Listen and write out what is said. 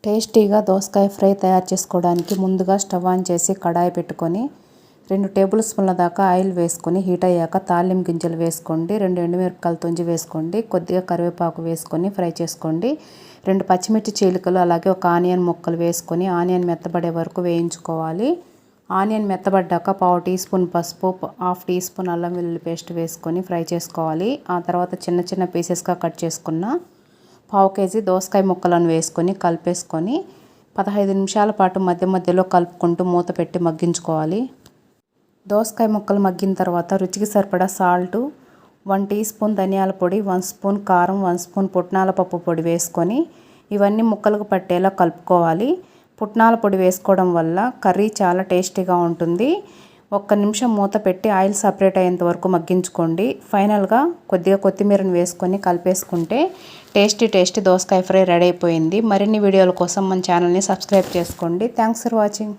టేస్టీగా దోసకాయ ఫ్రై తయారు చేసుకోవడానికి ముందుగా స్టవ్ ఆన్ చేసి కడాయి పెట్టుకొని 2 టేబుల్ స్పూన్ల దాకా ఆయిల్ వేసుకొని హీట్ అయ్యాక తాలింపు గింజలు వేసుకోండి, 2 ఎండుమిరపకాయలు తుంచి వేసుకోండి, కొద్దిగా కరివేపాకు వేసుకొని ఫ్రై చేసుకోండి. 2 పచ్చిమిర్చి చీలికలు అలాగే ఒక ఆనియన్ ముక్కలు వేసుకొని ఆనియన్ మెత్తబడే వరకు వేయించుకోవాలి. ఆనియన్ మెత్తబడ్డాక 1/2 టీ స్పూన్ పసుపు, 1/2 టీ స్పూన్ అల్లం వెల్లుల్లి పేస్ట్ వేసుకొని ఫ్రై చేసుకోవాలి. ఆ తర్వాత చిన్న చిన్న పీసెస్గా కట్ చేసుకున్న 1/2 కేజీ దోసకాయ ముక్కలను వేసుకొని కలిపేసుకొని 15 నిమిషాల పాటు మధ్య మధ్యలో కలుపుకుంటూ మూత పెట్టి మగ్గించుకోవాలి. దోసకాయ ముక్కలు మగ్గిన తర్వాత రుచికి సరిపడా సాల్టు, 1 టీ స్పూన్ ధనియాల పొడి, 1 స్పూన్ కారం, 1 స్పూన్ పుట్నాల పప్పు పొడి వేసుకొని ఇవన్నీ ముక్కలకు పట్టేలా కలుపుకోవాలి. పుట్నాల పొడి వేసుకోవడం వల్ల కర్రీ చాలా టేస్టీగా ఉంటుంది. 1 నిమిషం మూత పెట్టి ఆయిల్ సపరేట్ అయ్యేంత వరకు మగ్గించుకోండి. ఫైనల్గా కొద్దిగా కొత్తిమీరను వేసుకొని కలిపేసుకుంటే టేస్టీ దోసకాయ ఫ్రై రెడీ అయిపోయింది. మరిన్ని వీడియోల కోసం మన ఛానల్ని సబ్స్క్రైబ్ చేసుకోండి. Thanks for watching.